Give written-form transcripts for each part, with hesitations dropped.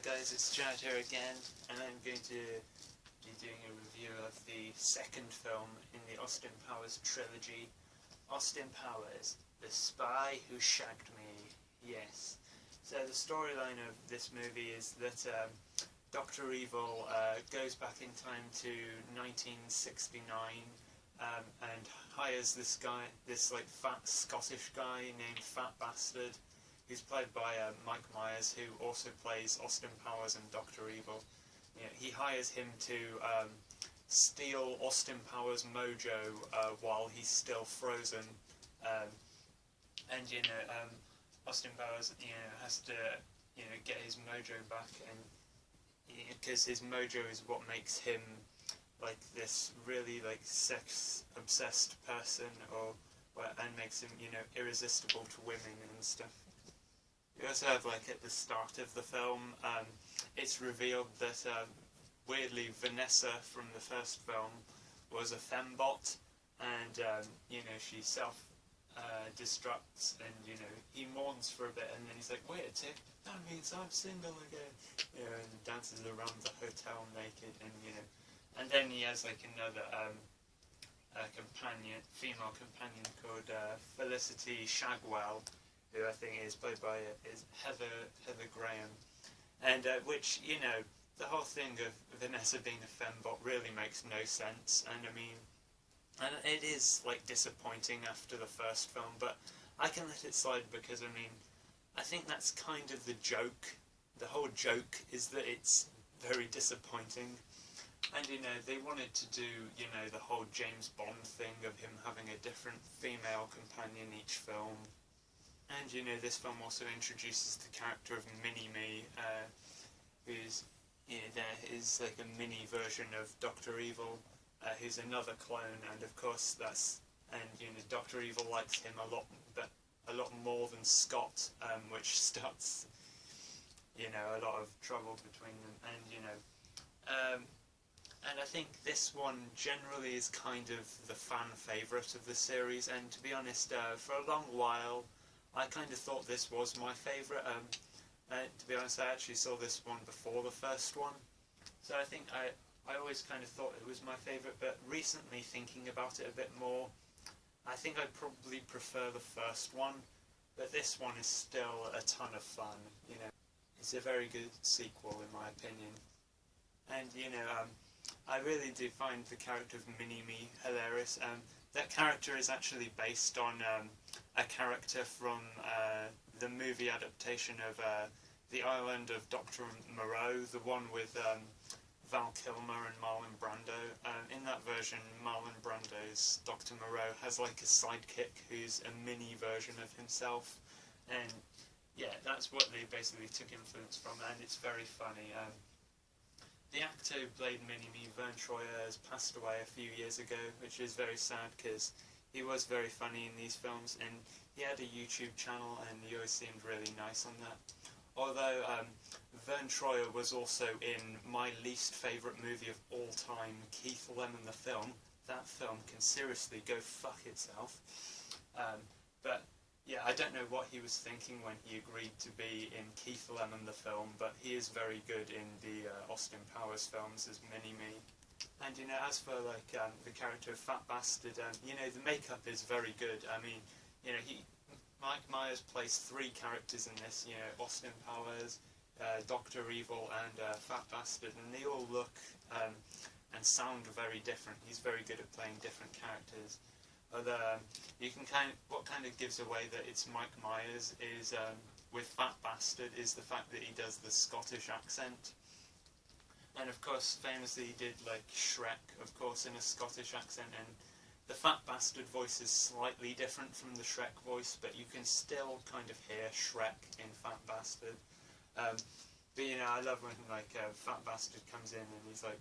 guys, it's Chad here again, and I'm going to be doing a review of the second film in the Austin Powers trilogy, Austin Powers, The Spy Who Shagged Me. Yes. So the storyline of this movie is that Dr. Evil goes back in time to 1969 and hires this guy, this like fat Scottish guy named Fat Bastard, who's played by Mike Myers, who also plays Austin Powers and Dr. Evil. You know, he hires him to steal Austin Powers' mojo while he's still frozen, and Austin Powers has to get his mojo back, and because his mojo is what makes him like this really like sex obsessed person, and makes him irresistible to women and stuff. We also have, like, at the start of the film, it's revealed that, weirdly, Vanessa from the first film was a fembot, and, she self-destructs, and, he mourns for a bit, and then he's like, wait a tick, that means I'm single again, and dances around the hotel naked, and then he has, like, another, female companion called, Felicity Shagwell, who I think is played by Heather Graham, and which the whole thing of Vanessa being a fembot really makes no sense, and and it is like disappointing after the first film, but I can let it slide because I think that's kind of the joke. The whole joke is that it's very disappointing, and they wanted to do the whole James Bond thing of him having a different female companion each film. And this film also introduces the character of Mini-Me, who's there is like a mini version of Dr. Evil, who's another clone, and of course Dr. Evil likes him a lot more than Scott, which starts a lot of trouble between them, and I think this one generally is kind of the fan favourite of the series, and to be honest, for a long while I kind of thought this was my favourite. To be honest, I actually saw this one before the first one, so I think I always kind of thought it was my favourite, but recently thinking about it a bit more, I think I probably prefer the first one, but this one is still a ton of fun, It's a very good sequel in my opinion, and I really do find the character of Mini-Me hilarious. That character is actually based on a character from the movie adaptation of The Island of Dr. Moreau, the one with Val Kilmer and Marlon Brando. In that version, Marlon Brando's Dr. Moreau has like a sidekick who's a mini version of himself, and yeah, that's what they basically took influence from, and it's very funny. The actor who played Mini-Me, Vern Troyer, has passed away a few years ago, which is very sad because he was very funny in these films, and he had a YouTube channel, and he always seemed really nice on that. Although Vern Troyer was also in my least favourite movie of all time, Keith Lemon the Film. That film can seriously go fuck itself. But yeah, I don't know what he was thinking when he agreed to be in Keith Lemon the Film, but he is very good in the Austin Powers films as Mini-Me. And as for like the character of Fat Bastard, the makeup is very good. Mike Myers plays three characters in this, Austin Powers, Dr. Evil, and Fat Bastard, and they all look and sound very different. He's very good at playing different characters. Although what kind of gives away that it's Mike Myers is with Fat Bastard is the fact that he does the Scottish accent, and of course famously he did like Shrek, of course, in a Scottish accent, and the Fat Bastard voice is slightly different from the Shrek voice, but you can still kind of hear Shrek in Fat Bastard. But I love when like Fat Bastard comes in and he's like,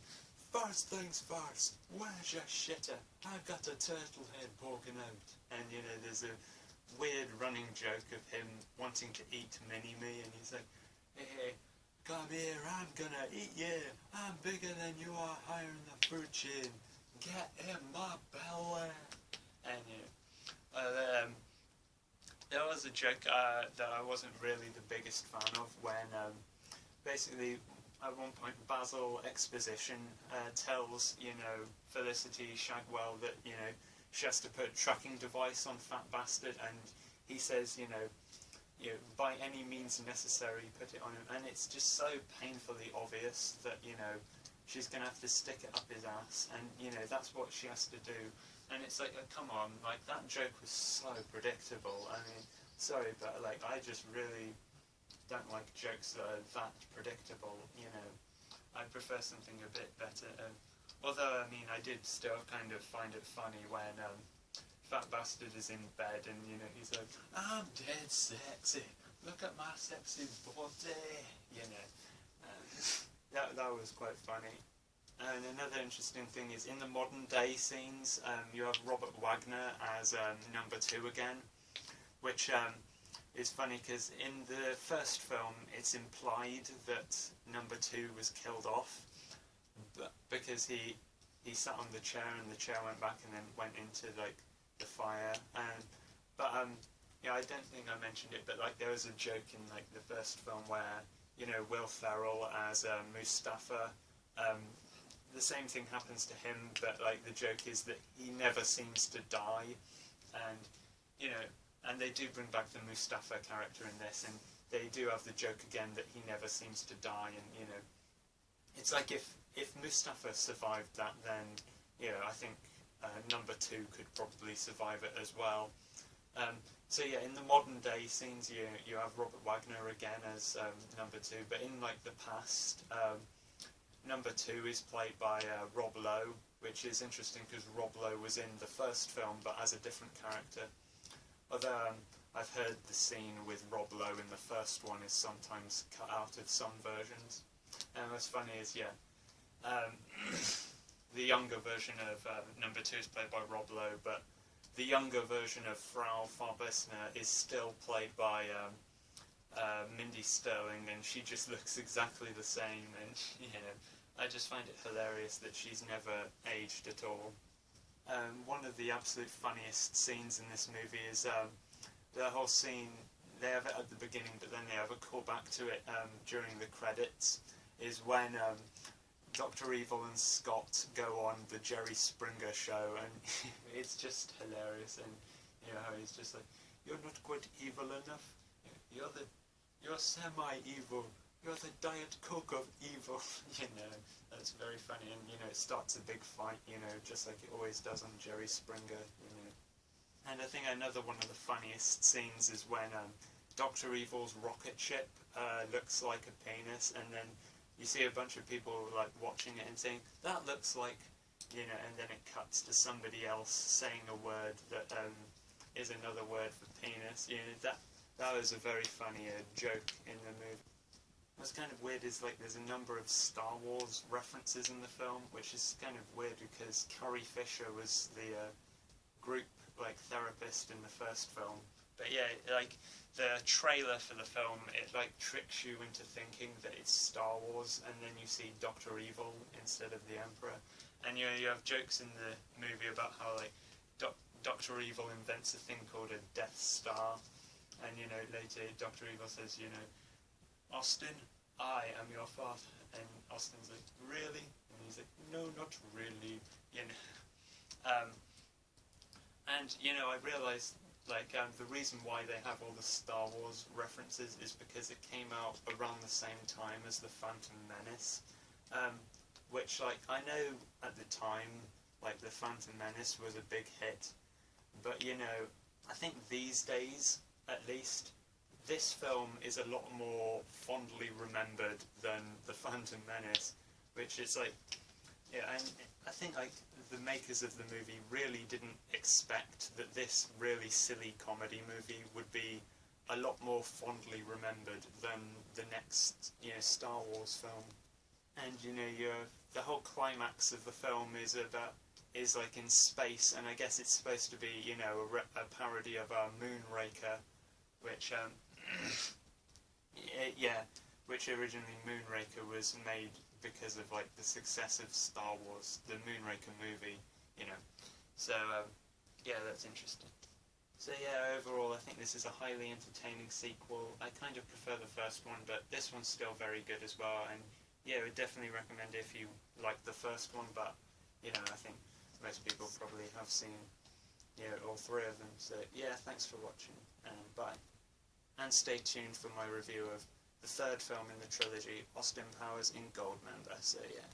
first things first, where's your shitter? I've got a turtle head poking out. And there's a weird running joke of him wanting to eat Mini-Me, and he's like, hey, come here, I'm gonna eat you. I'm bigger than you are, higher in the food chain. Get in my belly. And there was a joke that I wasn't really the biggest fan of when basically, at one point, Basil Exposition tells, Felicity Shagwell that, she has to put a tracking device on Fat Bastard, and he says, by any means necessary, put it on him, and it's just so painfully obvious that, she's going to have to stick it up his ass, and, that's what she has to do. And it's like, come on, like, that joke was so predictable. I mean, sorry, but, like, I just really don't like jokes that are that predictable, I prefer something a bit better. Although, I mean, I did still kind of find it funny when Fat Bastard is in bed and, he's like, I'm dead sexy, look at my sexy body, that was quite funny. And another interesting thing is, in the modern day scenes, you have Robert Wagner as number 2 again, which is funny because in the first film it's implied that number 2 was killed off, but because he sat on the chair and the chair went back and then went into like the fire. I don't think I mentioned it, but like there was a joke in like the first film where Will Ferrell as Mustafa. The same thing happens to him, but like the joke is that he never seems to die, and and they do bring back the Mustafa character in this, and they do have the joke again that he never seems to die, and it's like if Mustafa survived that, then I think number 2 could probably survive it as well. So yeah, in the modern day scenes, you have Robert Wagner again as number 2, but in like the past. Number 2 is played by Rob Lowe, which is interesting because Rob Lowe was in the first film but as a different character. Although I've heard the scene with Rob Lowe in the first one is sometimes cut out of some versions. And what's funny is, the younger version of number 2 is played by Rob Lowe, but the younger version of Frau Farbessner is still played by Mindy Sterling, and she just looks exactly the same, and I just find it hilarious that she's never aged at all. One of the absolute funniest scenes in this movie is the whole scene. They have it at the beginning, but then they have a callback to it during the credits, is when Dr. Evil and Scott go on the Jerry Springer show, and it's just hilarious, and how he's just like, you're not quite evil enough, you're semi-evil, you're the Diet Coke of evil, that's very funny, and it starts a big fight, just like it always does on Jerry Springer, And I think another one of the funniest scenes is when Dr. Evil's rocket ship looks like a penis, and then you see a bunch of people like watching it and saying, that looks like, and then it cuts to somebody else saying a word that is another word for penis. That was a very funny joke in the movie. What's kind of weird is like there's a number of Star Wars references in the film, which is kind of weird because Carrie Fisher was the group like therapist in the first film. But yeah, like the trailer for the film, it like tricks you into thinking that it's Star Wars, and then you see Dr. Evil instead of the Emperor. And you have jokes in the movie about how like Dr. Evil invents a thing called a Death Star, and later Dr. Evil says, Austin, I am your father, and Austin's like, really? And he's like, no, not really, and I realised like the reason why they have all the Star Wars references is because it came out around the same time as the Phantom Menace, which like I know at the time like the Phantom Menace was a big hit, but I think these days at least this film is a lot more fondly remembered than the Phantom Menace, which is like, and I think like the makers of the movie really didn't expect that this really silly comedy movie would be a lot more fondly remembered than the next Star Wars film. And the whole climax of the film is like in space, and I guess it's supposed to be a parody of Moonraker, which which originally Moonraker was made because of like the success of Star Wars, the Moonraker movie, So yeah, that's interesting. So yeah, overall I think this is a highly entertaining sequel. I kind of prefer the first one, but this one's still very good as well, and yeah, I would definitely recommend it if you like the first one, but you know, I think most people probably have seen, you know, all three of them. So yeah, thanks for watching, and bye. And stay tuned for my review of the third film in the trilogy, Austin Powers in Goldmember. So yeah.